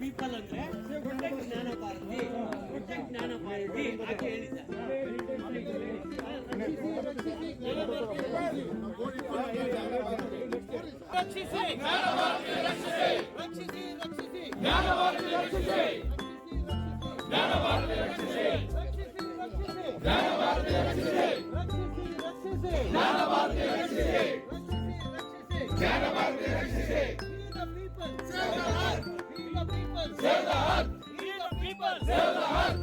People ಅಂದ್ರೆ protect ಜ್ಞಾನ Bharati, protect ಜ್ಞಾನ ಭಾರತಿ ಅಂತ ಹೇಳಿದ್ದಾರೆ. ರಕ್ಷಿಸಿ ಜ್ಞಾನ ಭಾರತಿ, ರಕ್ಷಿಸಿ ರಕ್ಷಿಸಿ ರಕ್ಷಿಸಿ ಜ್ಞಾನ ಭಾರತಿ, ರಕ್ಷಿಸಿ ಜ್ಞಾನ ಭಾರತಿ, ರಕ್ಷಿಸಿ ಜ್ಞಾನ ಭಾರತಿ, ರಕ್ಷಿಸಿ ರಕ್ಷಿಸಿ ಜ್ಞಾನ ಭಾರತಿ, ರಕ್ಷಿಸಿ ಜ್ಞಾನ ಭಾರತಿ, ರಕ್ಷಿಸಿ. Save the earth. Save the people. Save the earth. Save the people. Save the earth.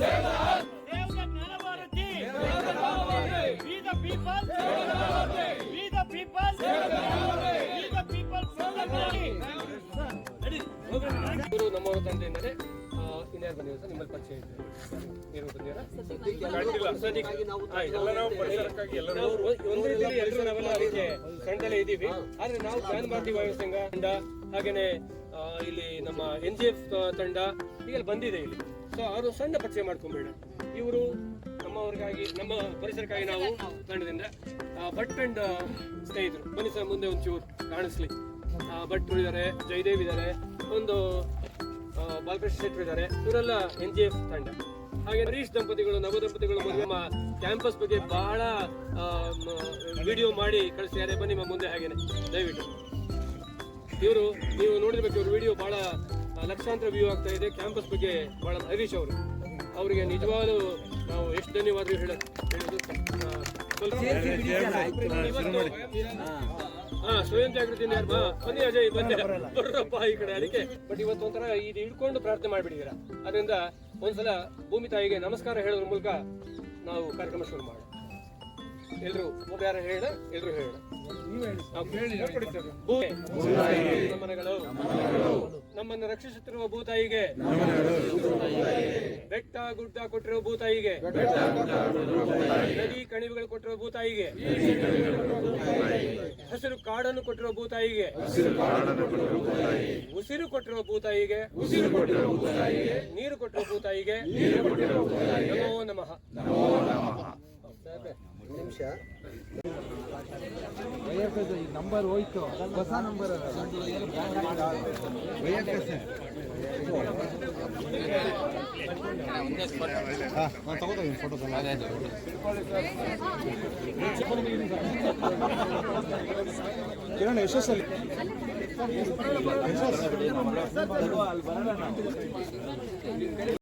Save the earth. Save the Gnana Bharati. Save the Gnana Bharati. We the people. Save the Gnana Bharati. We the people. Save the Gnana Bharati. We the people. Save the Bharati. ಇವರು ನಮ್ಮವರ ತಂದೆಯಿಂದಲೇ ಇನ್ಯಾರು ಬಂದಿದ್ದಾರೆ sir? ನಿಮ್ಮಲ್ಲಿ ಪರಿಚಯ ಇದೆ? ಏನು ಬಂದಿರಾ? ಒಂದು ರೀತಿಯಲ್ಲಿ ಎಲ್ಲರೂ ನಾವೆಲ್ಲ ಅದಕ್ಕೆ ತಂಡದಲ್ಲೇ ಇದ್ದೀವಿ. ಆದ್ರೆ ನಾವು ಜ್ಞಾನ ಭಾರತಿ ವಾಯು ಸಂಘ ತಂಡ, ಹಾಗೇನೆ ಇಲ್ಲಿ ನಮ್ಮ NGF ತಂಡ ಹೀಗೆಲ್ಲ ಬಂದಿದೆ ಇಲ್ಲಿ. ಸೊ ಅವರು ಸಣ್ಣ ಪರಿಚಯ ಮಾಡ್ಕೊಂಬೇಡ. ಇವರು ನಮ್ಮವರಿಗಾಗಿ, ನಮ್ಮ ಪರಿಸರಕ್ಕಾಗಿ ನಾವು ತಂಡದಿಂದ ಭಟ್ ಅಂಡ್ ಸ್ನೇಹಿತರು. ಬನ್ನಿ ಸರ್, ಮುಂದೆ ಒಂಚೂರು ಕಾಣಿಸ್ಲಿ. ಭಟ್ರು ಇದ್ದಾರೆ, ಜಯದೇವ್ ಇದ್ದಾರೆ, ಒಂದು ಬಾಲಕೃಷ್ಣ ಶೆಟ್ಟರು ಇದ್ದಾರೆ. ಇವರೆಲ್ಲ NGF ತಂಡ. ಹಾಗೆ ಹರೀಶ್ ದಂಪತಿಗಳು, ನವ ದಂಪತಿಗಳು ನಮ್ಮ ಕ್ಯಾಂಪಸ್ ಬಗ್ಗೆ ಬಹಳ ವಿಡಿಯೋ ಮಾಡಿ ಕಳಿಸಿದ್ದಾರೆ. ಬನ್ನಿ ಮುಂದೆ, ಹಾಗೇನೆ ದಯವಿಟ್ಟು. ಇವರು ನೀವು ನೋಡಿರ್ಬೇಕು, ಇವರು ವಿಡಿಯೋ ಬಹಳ ಲಕ್ಷಾಂತರ ವ್ಯೂ ಆಗ್ತಾ ಇದೆ. ಕ್ಯಾಂಪಸ್ ಬಗ್ಗೆ ಬಹಳ ಹರೀಶ್ ಅವರು, ಅವರಿಗೆ ನಿಜವಾಗ್ಲೂ ನಾವು ಎಷ್ಟು ಧನ್ಯವಾದ ಹೇಳೋದು. ಸ್ವಯಂ ಜಾಗೃತಿ ಬನ್ನಿ ಅಜಯ್, ಬನ್ನಿ ಬರ್ರಪ್ಪ ಈ ಕಡೆ. ಅದಕ್ಕೆ ಬಟ್ ಇವತ್ತು ಒಂಥರ ಇದು ಹಿಡ್ಕೊಂಡು ಪ್ರಾರ್ಥನೆ ಮಾಡಿಬಿಟ್ಟಿದ್ದೀರಾ. ಅದರಿಂದ ಒಂದ್ಸಲ ಭೂಮಿ ತಾಯಿಗೆ ನಮಸ್ಕಾರ ಹೇಳೋದ್ರ ಮೂಲಕ ನಾವು ಕಾರ್ಯಕ್ರಮ ಶುರು ಮಾಡೋಣ. ಎಲ್ರು ಯಾರ ಹೇಳ, ಎಲ್ರು ಹೇಳ. ನಮನಗಳು ನಮ್ಮನ್ನು ರಕ್ಷಿಸುತ್ತಿರುವ ಭೂತಾಯಿಗೆ, ಬೆಟ್ಟ ಗುಡ್ಡ ಕೊಟ್ಟಿರುವ ಭೂತಾಯಿಗೆ, ನದಿ ಕಣಿವೆಗಳು ಕೊಟ್ಟಿರುವ ಭೂತಾಯಿಗೆ, ಹಸಿರು ಕಾಡನ್ನು ಕೊಟ್ಟಿರುವ ಭೂತಾಯಿಗೆ, ಉಸಿರು ಕೊಟ್ಟಿರುವ ಭೂತಾಯಿಗೆ, ನೀರು ಕೊಟ್ಟಿರುವ ಭೂತಾಯಿಗೆ ನಮೋ ನಮಃ. ನಿಮಿಷ ನಂಬರ್ ಹೋಯ್ತು, ಹೊಸ ನಂಬರ್ ತಗೋತೀನಿ ಫೋಟೋ. ಕಿರಣ್ ಯಶಸ್ಸಲ್ಲಿ